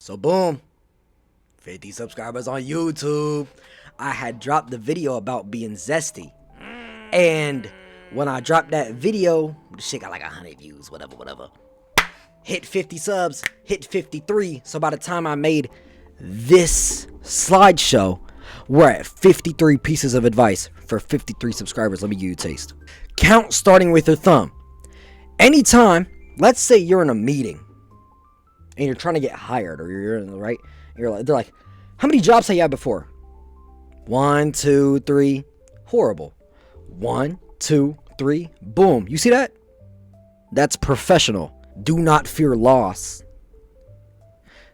So boom, 50 subscribers on YouTube. I had dropped the video about being zesty. And when I dropped that video, the shit got like 100 views, whatever. Hit 50 subs, hit 53. So by the time I made this slideshow, we're at 53 pieces of advice for 53 subscribers. Let me give you a taste. Count starting with your thumb. Anytime, let's say you're in a meeting and you're trying to get hired, or you're in the right, they're like, how many jobs have you had before? 1, 2, 3. Horrible. 1, 2, 3. Boom. You see that? That's professional. Do not fear loss.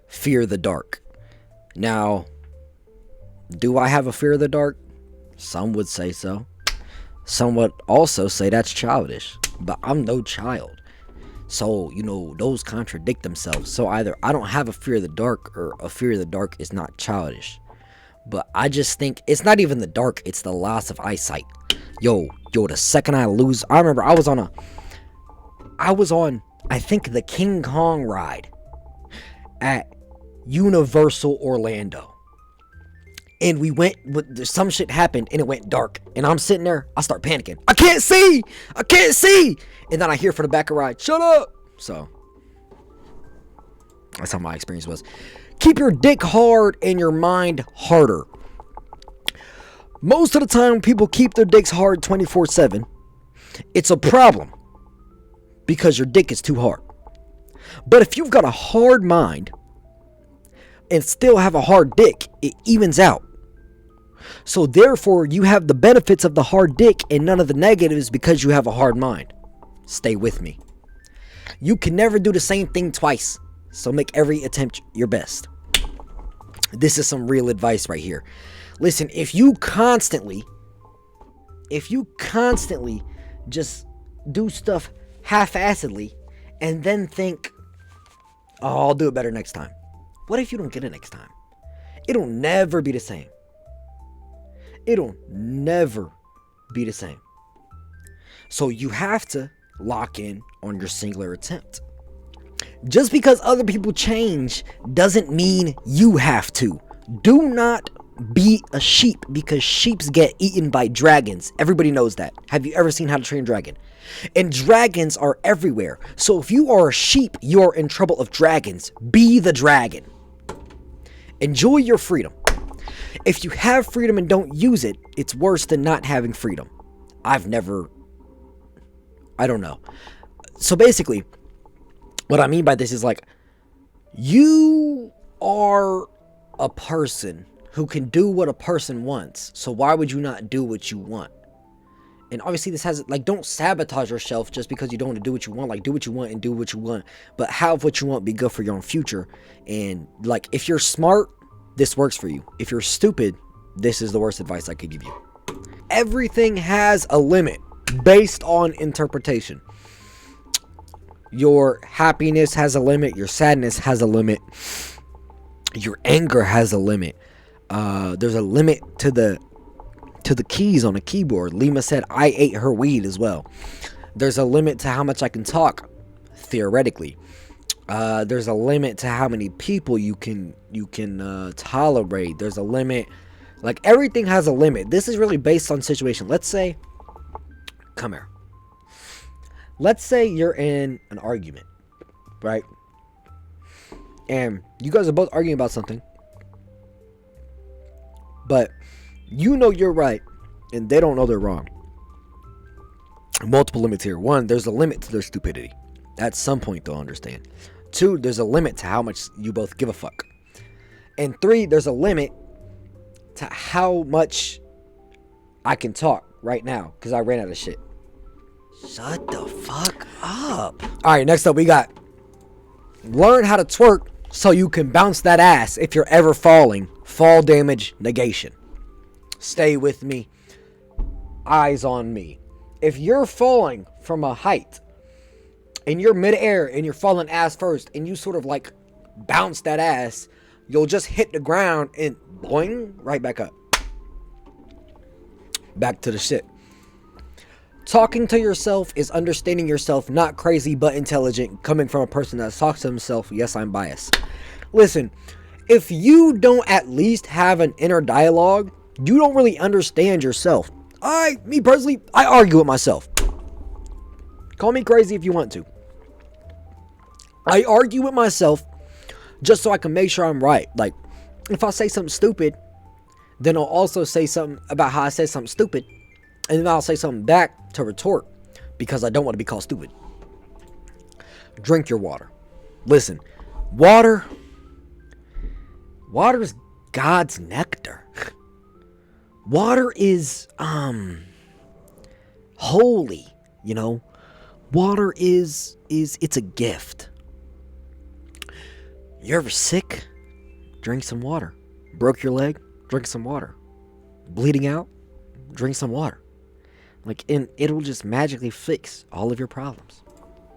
Fear the dark. Now, do I have a fear of the dark? Some would say so. Some would also say that's childish. But I'm no child. So, those contradict themselves. So either I don't have a fear of the dark, or a fear of the dark is not childish. But I just think it's not even the dark, it's the loss of eyesight. Yo, the second I lose, I remember I was on, I think, the King Kong ride at Universal Orlando. And we went, some shit happened and it went dark. And I'm sitting there, I start panicking. I can't see! And then I hear from the back of the ride, shut up! So, that's how my experience was. Keep your dick hard and your mind harder. Most of the time, people keep their dicks hard 24/7. It's a problem because your dick is too hard. But if you've got a hard mind and still have a hard dick, it evens out. So therefore, you have the benefits of the hard dick and none of the negatives because you have a hard mind. Stay with me. You can never do the same thing twice. So make every attempt your best. This is some real advice right here. Listen, if you constantly just do stuff half-assedly and then think, oh, I'll do it better next time. What if you don't get it next time? It'll never be the same. It'll never be the same. So you have to lock in on your singular attempt. Just because other people change doesn't mean you have to. Do not be a sheep, because sheeps get eaten by dragons. Everybody knows that. Have you ever seen How to Train a Dragon? And dragons are everywhere. So if you are a sheep, you are in trouble of dragons. Be the dragon. Enjoy your freedom. If you have freedom and don't use it, it's worse than not having freedom. I don't know. So basically, what I mean by this is like, you are a person who can do what a person wants. So why would you not do what you want? And obviously this has, like, don't sabotage yourself just because you don't want to do what you want. Like, do what you want and do what you want. But have what you want be good for your own future. And, like, if you're smart, this works for you. If you're stupid, this is the worst advice I could give you. Everything has a limit based on interpretation. Your happiness has a limit. Your sadness has a limit. Your anger has a limit. There's a limit to the keys on a keyboard. Lima said I ate her weed as well. There's a limit to how much I can talk, theoretically. There's a limit to how many people you can tolerate. There's a limit. Like, everything has a limit. This is really based on situation. Let's say, come here. Let's say you're in an argument, right? And you guys are both arguing about something. But you know you're right, and they don't know they're wrong. Multiple limits here. 1, there's a limit to their stupidity. At some point, they'll understand. 2, there's a limit to how much you both give a fuck. And 3, there's a limit to how much I can talk right now, because I ran out of shit. Shut the fuck up. Alright, next up we got, learn how to twerk so you can bounce that ass if you're ever falling. Fall damage negation. Stay with me. Eyes on me. If you're falling from a height and you're midair and you're falling ass first and you sort of like bounce that ass, you'll just hit the ground and boing, right back up. Back to the shit. Talking to yourself is understanding yourself, not crazy but intelligent, coming from a person that talks to himself. Yes, I'm biased. Listen, if you don't at least have an inner dialogue, you don't really understand yourself. Me personally, I argue with myself. Call me crazy if you want to. I argue with myself just so I can make sure I'm right. Like, if I say something stupid, then I'll also say something about how I said something stupid. And then I'll say something back to retort because I don't want to be called stupid. Drink your water. Listen, water is God's nectar. Water is holy, you know. Water is it's a gift. You're ever sick? Drink some water. Broke your leg? Drink some water. Bleeding out? Drink some water. And it'll just magically fix all of your problems.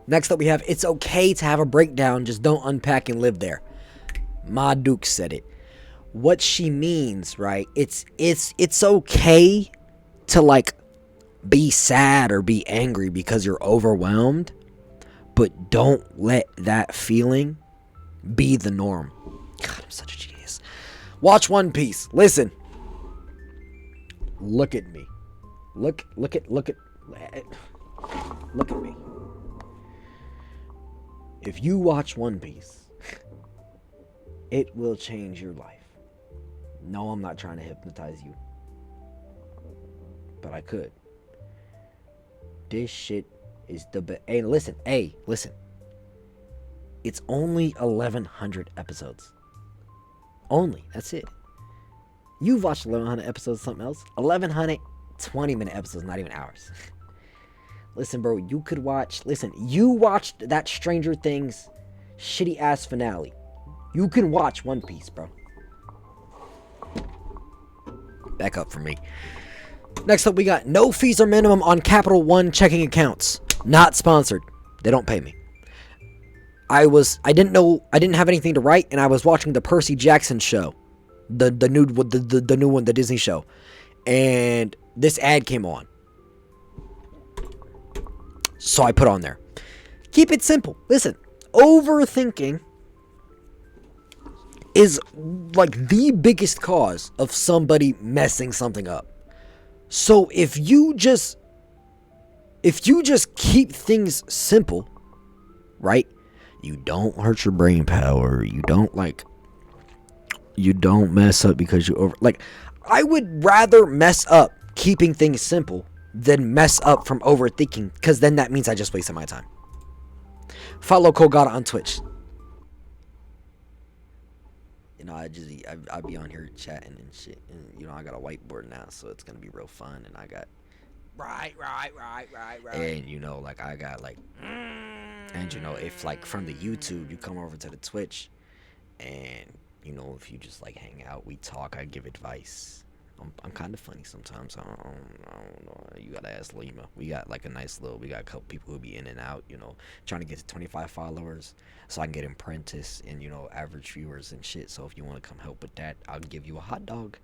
Next up we have, it's okay to have a breakdown, just don't unpack and live there. Ma Duke said it. What she means, right? It's okay to be sad or be angry because you're overwhelmed, but don't let that feeling be the norm. God, I'm such a genius. Watch One Piece. Listen. Look at me. Look at me. If you watch One Piece, it will change your life. No, I'm not trying to hypnotize you, but I could. This shit is the best. Hey, listen. It's only 1,100 episodes. Only. That's it. You've watched 1,100 episodes of something else. 1,100 20-minute episodes, not even hours. Listen, bro, you could watch... Listen, you watched that Stranger Things shitty-ass finale. You can watch One Piece, bro. Back up for me. Next up, we got no fees or minimum on Capital One checking accounts. Not sponsored. They don't pay me. I didn't have anything to write, and I was watching the Percy Jackson show. The new one, the Disney show. And this ad came on. So I put on there. Keep it simple. Listen, overthinking is the biggest cause of somebody messing something up. So if you just keep things simple, right? You don't hurt your brain power. You don't mess up because you over I would rather mess up keeping things simple than mess up from overthinking, because then that means I just wasted my time. Follow Kogata on Twitch. I be on here chatting and shit, and I got a whiteboard now, so it's gonna be real fun. And I got right, and I got and if from the YouTube you come over to the Twitch, and if you just hang out, we talk, I give advice. I'm kind of funny sometimes. I don't know. You gotta ask Lima. We got we got a couple people who be in and out, trying to get to 25 followers so I can get apprentice and, average viewers and shit. So if you want to come help with that, I'll give you a hot dog.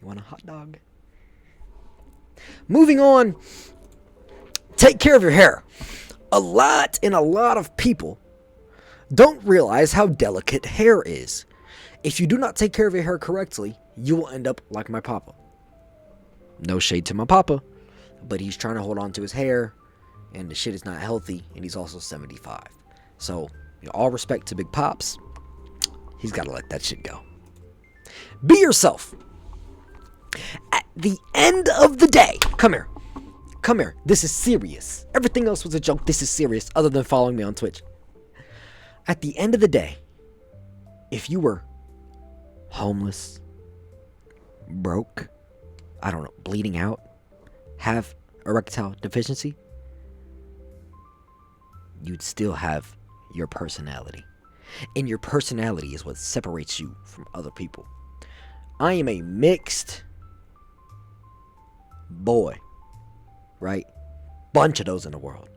You want a hot dog? Moving on. Take care of your hair. A lot of people don't realize how delicate hair is. If you do not take care of your hair correctly, you will end up like my papa. No shade to my papa, but he's trying to hold on to his hair, and the shit is not healthy, and he's also 75. So, all respect to Big Pops, he's got to let that shit go. Be yourself. At the end of the day, come here. This is serious. Everything else was a joke. This is serious, other than following me on Twitch. At the end of the day, if you were homeless, broke, bleeding out, have erectile deficiency, you'd still have your personality. And your personality is what separates you from other people. I am a mixed boy, right? Bunch of those in the world.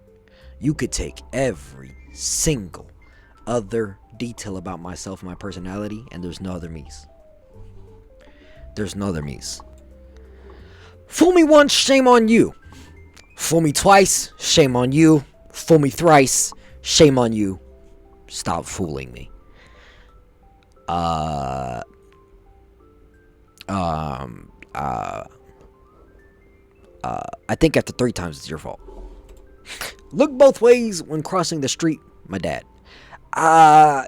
You could take every single other detail about myself and my personality, and there's no other me's. Fool me once, shame on you. Fool me twice, shame on you. Fool me thrice, shame on you. Stop fooling me. I think after 3 times it's your fault. Look both ways when crossing the street, my dad.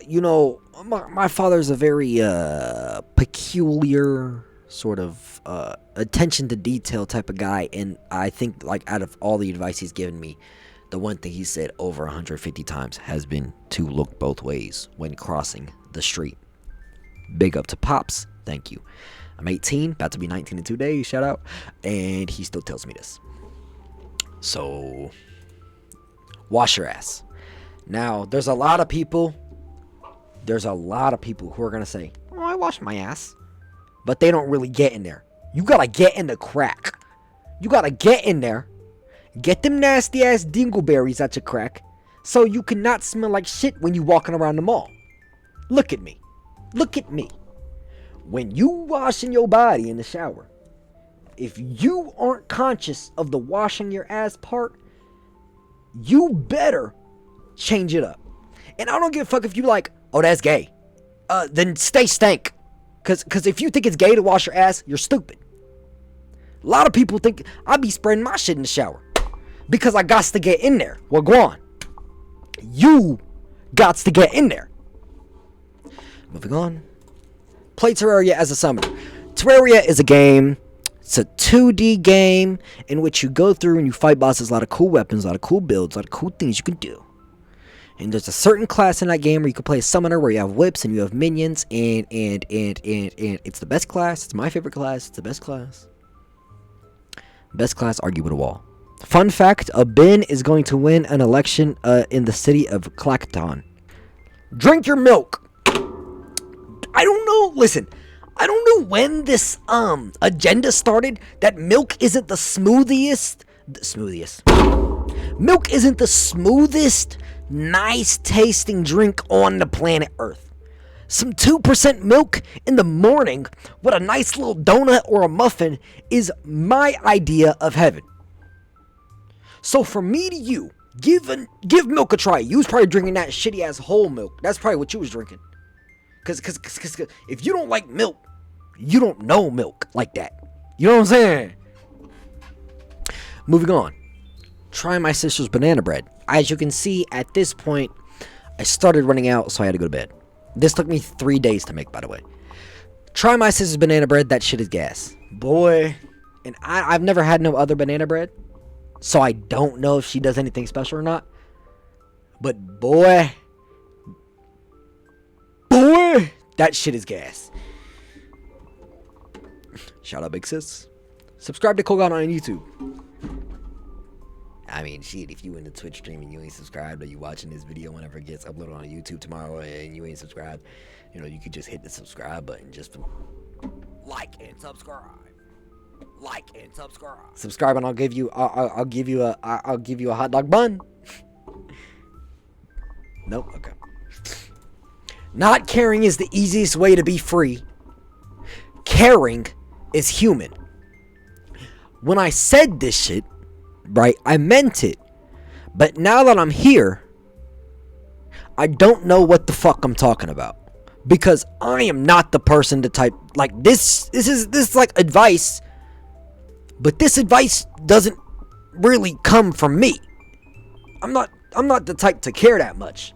You know, my father's a very peculiar sort of attention to detail type of guy, and I think, like, out of all the advice he's given me, the one thing he said over 150 times has been to look both ways when crossing the street. Big up to Pops. Thank you. I'm 18, about to be 19 in 2 days. Shout out. And he still tells me this. So, wash your ass. Now, there's a lot of people who are going to say, oh, I wash my ass. But they don't really get in there. You got to get in the crack. You got to get in there. Get them nasty ass dingleberries at your crack so you cannot smell like shit when you walking around the mall. Look at me. Look at me. When you washing your body in the shower, if you aren't conscious of the washing your ass part, you better change it up. And I don't give a fuck if you like, oh, that's gay. Then stay stank. Cause if you think it's gay to wash your ass, you're stupid. A lot of people think I be spreading my shit in the shower because I gots to get in there. Well, go on. You gots to get in there. Moving on. Play Terraria as a summoner. Terraria is a game. It's a 2D game in which you go through and you fight bosses. A lot of cool weapons, a lot of cool builds, a lot of cool things you can do. And there's a certain class in that game where you can play a summoner where you have whips and you have minions. And it's the best class. It's my favorite class. It's the best class. Best class, argue with a wall. Fun fact, a bin is going to win an election in the city of Clacton. Drink your milk. I don't know. Listen, I don't know when this agenda started that milk isn't the smoothest. Milk isn't the smoothest, nice tasting drink on the planet Earth. Some 2% milk in the morning with a nice little donut or a muffin is my idea of heaven. So from me to you, give milk a try. You was probably drinking that shitty ass whole milk. That's probably what you was drinking. Cause if you don't like milk, you don't know milk like that. You know what I'm saying? Moving on. Try my sister's banana bread. As you can see, at this point, I started running out, so I had to go to bed. This took me 3 days to make, by the way. Try my sister's banana bread. That shit is gas. Boy. And I've never had no other banana bread, so I don't know if she does anything special or not. But boy, that shit is gas. Shout out Big Sis. Subscribe to Kogan on YouTube. I mean, shit, if you in the Twitch stream and you ain't subscribed, or you watching this video whenever it gets uploaded on YouTube tomorrow and you ain't subscribed, you know, you could just hit the subscribe button just to like and subscribe. Like and subscribe. Subscribe and I'll give you a hot dog bun. Nope, okay. Not caring is the easiest way to be free. Caring is human. When I said this shit, right, I meant it. But now that I'm here, I don't know what the fuck I'm talking about. Because I am not the person to type like this is like advice. But this advice doesn't really come from me. I'm not the type to care that much.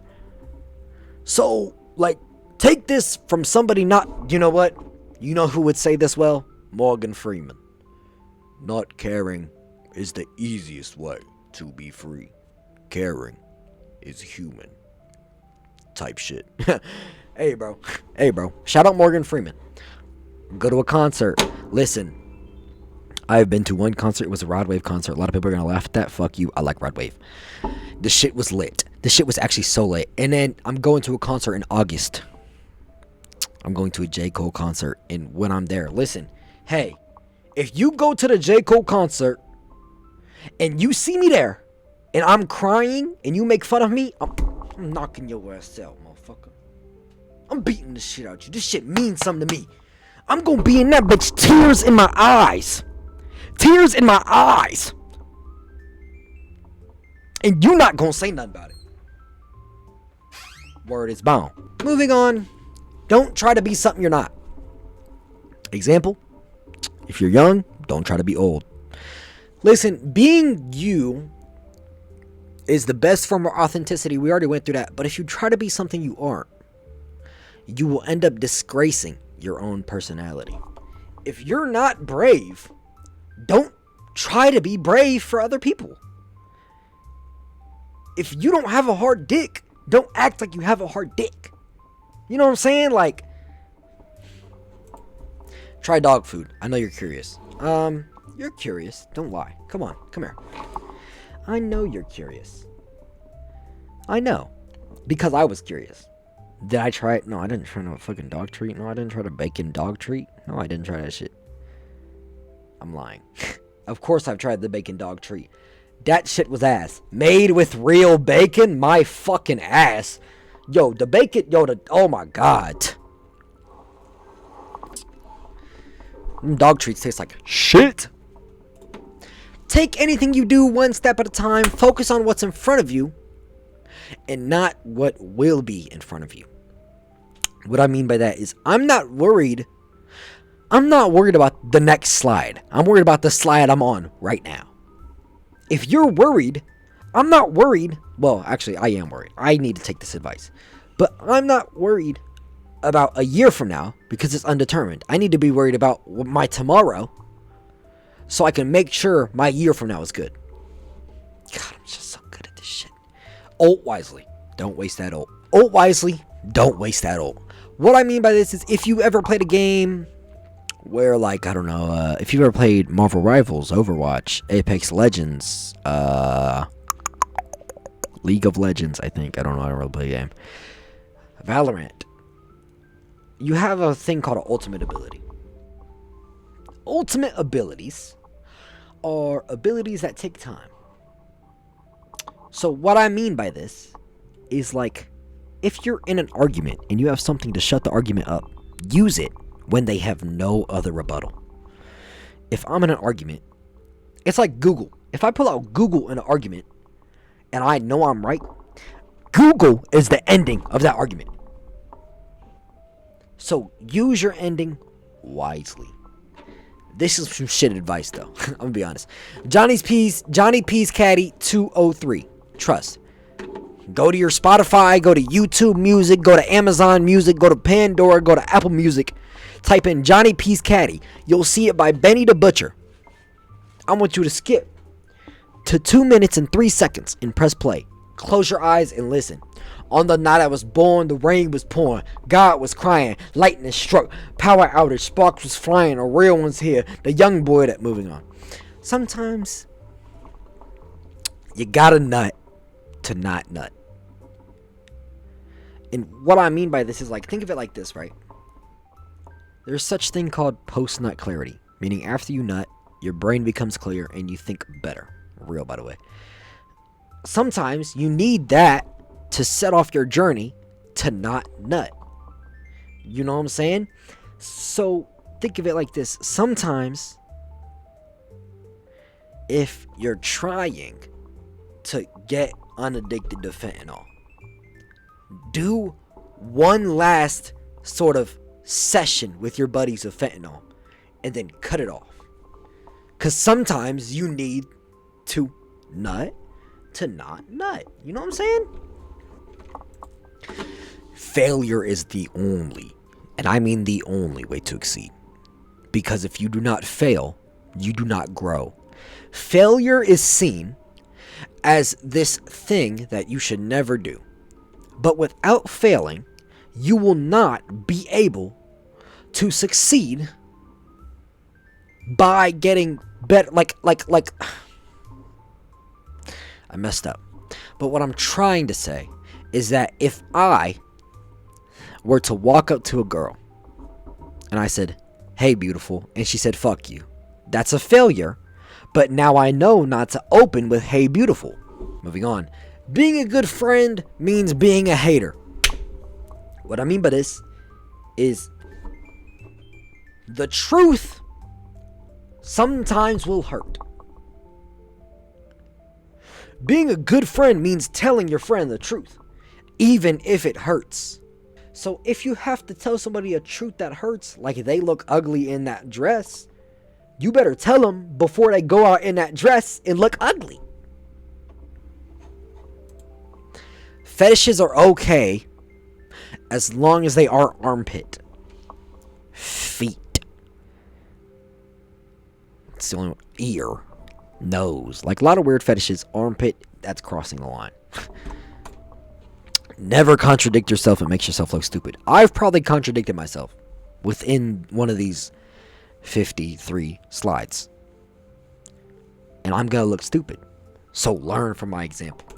So, like, take this from somebody not, you know what? You know who would say this well? Morgan Freeman. Not caring is the easiest way to be free. Caring is human. Type shit. Hey, bro. Shout out Morgan Freeman. Go to a concert. Listen. I've been to one concert. It was a Rod Wave concert. A lot of people are going to laugh at that. Fuck you. I like Rod Wave. The shit was lit. The shit was actually so lit. And then I'm going to a concert in August. I'm going to a J. Cole concert. And when I'm there, listen. Hey, if you go to the J. Cole concert and you see me there and I'm crying and you make fun of me, I'm knocking your ass out, motherfucker. I'm beating the shit out you. This shit means something to me. I'm going to be in that bitch, tears in my eyes. Tears in my eyes. And you not going to say nothing about it. Word is bond. Moving on. Don't try to be something you're not. Example, if you're young, don't try to be old. Listen, being you is the best form of authenticity. We already went through that. But if you try to be something you aren't, you will end up disgracing your own personality. If you're not brave, don't try to be brave for other people. If you don't have a hard dick, don't act like you have a hard dick. You know what I'm saying? Like, try dog food. I know you're curious. You're curious. Don't lie. Come on. Come here. I know you're curious. I know. Because I was curious. Did I try it? No, I didn't try no fucking dog treat. No, I didn't try the bacon dog treat. No, I didn't try that shit. I'm lying. Of course I've tried the bacon dog treat. That shit was ass. Made with real bacon? My fucking ass. Yo, the bacon, oh my god. Dog treats taste like shit. Take anything you do one step at a time. Focus on what's in front of you and not what will be in front of you. What I mean by that is I'm not worried about the next slide. I'm worried about the slide I'm on right now. If you're worried, I'm not worried. Well, actually, I am worried. I need to take this advice. But I'm not worried about a year from now because it's undetermined. I need to be worried about my tomorrow so I can make sure my year from now is good. God, I'm just so good at this shit. Ult wisely. Don't waste that ult. Ult wisely. Don't waste that ult. What I mean by this is if you ever played a game where, like, I don't know, if you've ever played Marvel Rivals, Overwatch, Apex Legends, League of Legends, I think. I don't know, I don't really play a game. Valorant. You have a thing called an ultimate ability. Ultimate abilities are abilities that take time. So what I mean by this is, like, if you're in an argument and you have something to shut the argument up, use it when they have no other rebuttal. If I'm in an argument, it's like Google. If I pull out Google in an argument and I know I'm right, Google is the ending of that argument. So use your ending wisely. This is some shit advice though. I'm gonna be honest. Johnny P's Caddy 203. Trust. Go to your Spotify, go to YouTube Music, go to Amazon Music, go to Pandora, go to Apple Music. Type in Johnny P's Caddy. You'll see it by Benny the Butcher. I want you to skip to 2 minutes and 3 seconds and press play. Close your eyes and listen. On the night I was born, the rain was pouring. God was crying. Lightning struck. Power outage. Sparks was flying. A real one's here. The young boy that moving on. Sometimes you gotta nut to not nut. And what I mean by this is, like, think of it like this, right? There's such thing called post-nut clarity. Meaning after you nut, your brain becomes clear and you think better. Real, by the way. Sometimes you need that to set off your journey to not nut. You know what I'm saying? So think of it like this. Sometimes if you're trying to get unaddicted to fentanyl, do one last sort of session with your buddies of fentanyl and then cut it off. Because sometimes you need to nut to not nut. You know what I'm saying? Failure is the only, and I mean the only, way to succeed. Because if you do not fail, you do not grow. Failure is seen as this thing that you should never do. But without failing, you will not be able to succeed by getting better. Like I messed up. But what I'm trying to say is that if I were to walk up to a girl and I said, "Hey, beautiful," and she said, "Fuck you," that's a failure. But now I know not to open with "Hey, beautiful." Moving on. Being a good friend means being a hater. What I mean by this is the truth sometimes will hurt. Being a good friend means telling your friend the truth. even if it hurts. So if you have to tell somebody a truth that hurts, like they look ugly in that dress, you better tell them before they go out in that dress and look ugly. Fetishes are okay as long as they are armpit, feet, it's the only one, ear, nose. Like a lot of weird fetishes, armpit, that's crossing the line. Never contradict yourself. It makes yourself look stupid. I've probably contradicted myself within one of these 53 slides. And I'm going to look stupid. So learn from my example.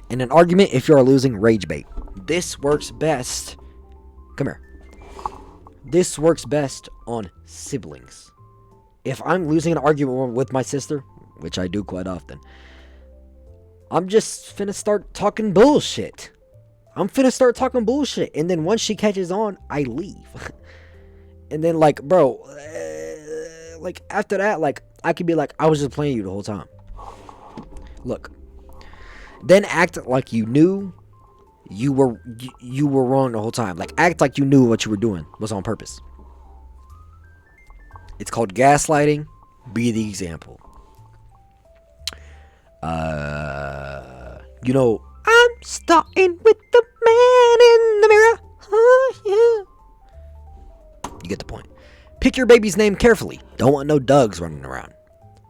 In an argument, if you are losing, rage bait. This works best. Come here. This works best on siblings. If I'm losing an argument with my sister, which I do quite often, I'm just finna start talking bullshit. And then once she catches on, I leave. And then, like, bro, like, after that, like, I could be like, I was just playing you the whole time. Look. Then act like you knew you were wrong the whole time. Like, act like you knew what you were doing was on purpose. It's called gaslighting. Be the example. You know, I'm starting with the man in the mirror. Oh, yeah. You get the point. Pick your baby's name carefully. Don't want no Dougs running around.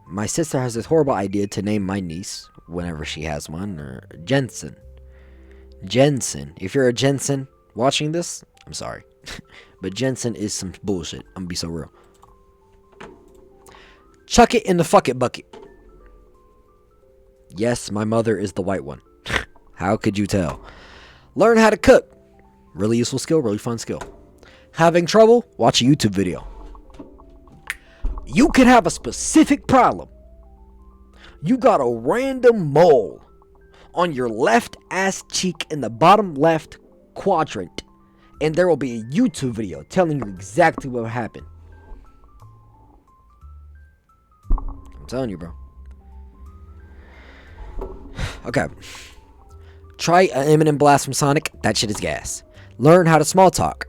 My sister has this horrible idea to name my niece, whenever she has one, or Jensen. Jensen. If you're a Jensen watching this, I'm sorry. But Jensen is some bullshit. I'm gonna be so real. Chuck it in the fuck it bucket. Yes, my mother is the white one. How could you tell? Learn how to cook. Really useful skill, really fun skill. Having trouble? Watch a YouTube video. You could have a specific problem. You got a random mole on your left ass cheek in the bottom left quadrant, and there will be a YouTube video telling you exactly what happened. I'm telling you, bro. Okay. Try an Eminem blast from Sonic. That shit is gas. Learn how to small talk.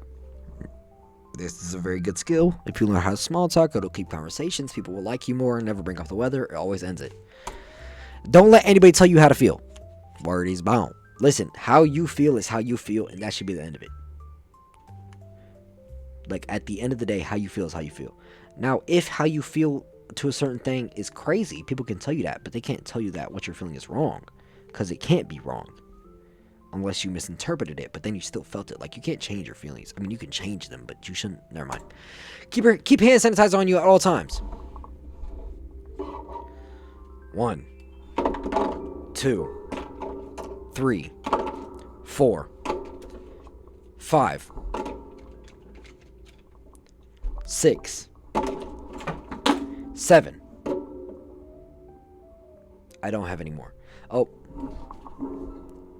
This is a very good skill. If you learn how to small talk, it'll keep conversations. People will like you more. Never bring up the weather. It always ends it. Don't let anybody tell you how to feel. Word is bound. Listen, how you feel is how you feel, and that should be the end of it. Like, at the end of the day, how you feel is how you feel. Now, if how you feel to a certain thing is crazy, people can tell you that, but they can't tell you that what you're feeling is wrong, because it can't be wrong unless you misinterpreted it, but then you still felt it. Like, you can't change your feelings. I mean, you can change them, but you shouldn't. Never mind. Keep hand sanitizer on you at all times. 1, 2, 3, 4, 5, 6, 7. I don't have any more. Oh.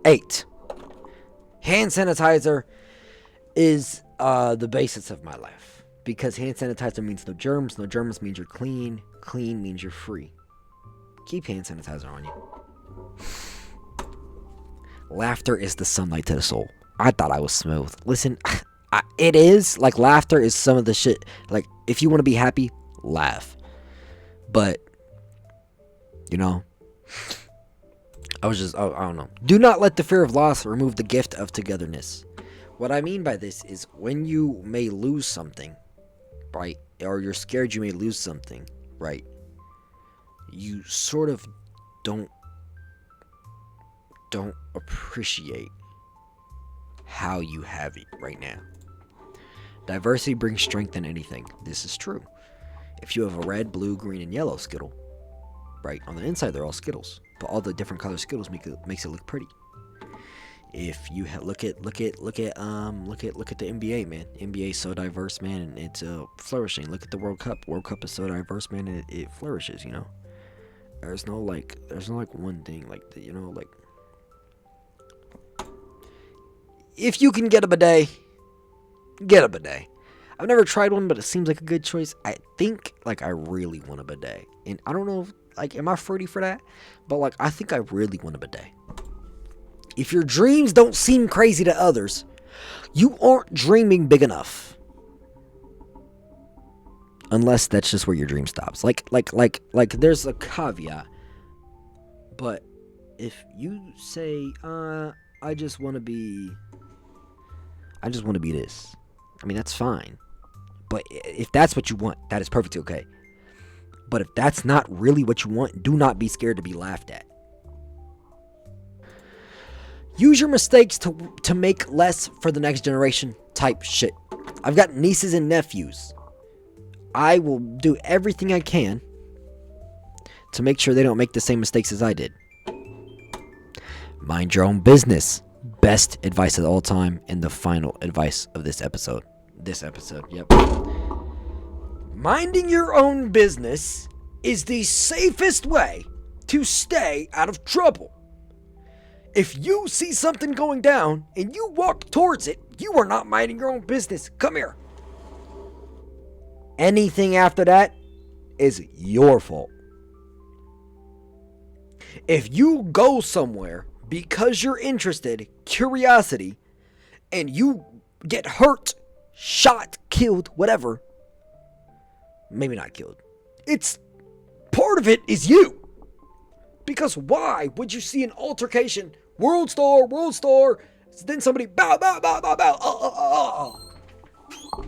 8. Hand sanitizer is the basis of my life. Because hand sanitizer means no germs. No germs means you're clean. Clean means you're free. Keep hand sanitizer on you. Laughter is the sunlight to the soul. I thought I was smooth. Listen, it is. Like, laughter is some of the shit. Like, if you want to be happy, laugh. But, you know, I don't know. Do not let the fear of loss remove the gift of togetherness. What I mean by this is when you may lose something, right? Or you're scared you may lose something, right? You sort of don't appreciate how you have it right now. Diversity brings strength in anything. This is true. If you have a red, blue, green, and yellow Skittle, right, on the inside they're all Skittles, but all the different color Skittles makes it look pretty. If you look at the NBA, man. NBA is so diverse, man, and it's flourishing. Look at the World Cup. World Cup is so diverse, man, and it flourishes. You know, there's no like one thing like the, you know, like if you can get a bidet, get a bidet. I've never tried one, but it seems like a good choice. I think, like, I really want a bidet. And I don't know, if, like, am I fruity for that? But, like, I think I really want a bidet. If your dreams don't seem crazy to others, you aren't dreaming big enough. Unless that's just where your dream stops. Like there's a caveat. But if you say, I just want to be this. I mean, that's fine. But if that's what you want, that is perfectly okay. But if that's not really what you want, do not be scared to be laughed at. Use your mistakes to make less for the next generation type shit. I've got nieces and nephews. I will do everything I can to make sure they don't make the same mistakes as I did. Mind your own business. Best advice of all time and the final advice of this episode. Yep. Minding your own business is the safest way to stay out of trouble. If you see something going down and you walk towards it, you are not minding your own business. Come here. Anything after that is your fault. If you go somewhere because you're interested, curiosity, and you get hurt, shot, killed, whatever, maybe not killed, it's part of it is you. Because why would you see an altercation, world star, then somebody bow,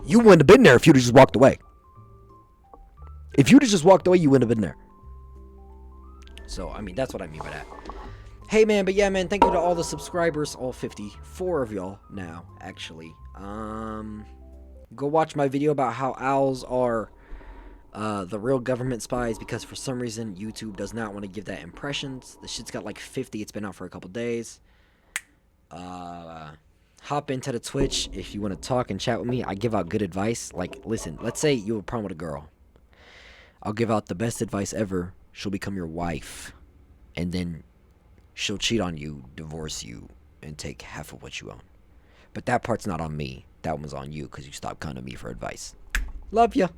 You wouldn't have been there if you'd have just walked away. If you'd have just walked away, you wouldn't have been there. So, I mean, that's what I mean by that. Hey, man, but yeah, man, thank you to all the subscribers, all 54 of y'all now, actually. Go watch my video about how owls are the real government spies, because for some reason YouTube does not want to give that impressions. The shit's got like 50. It's been out for a couple days. Hop into the Twitch if you want to talk and chat with me. I give out good advice. Like, listen, let's say you have a problem with a girl. I'll give out the best advice ever. She'll become your wife, and then she'll cheat on you, divorce you, and take half of what you own. But that part's not on me. That one's on you, because you stopped coming to me for advice. Love ya.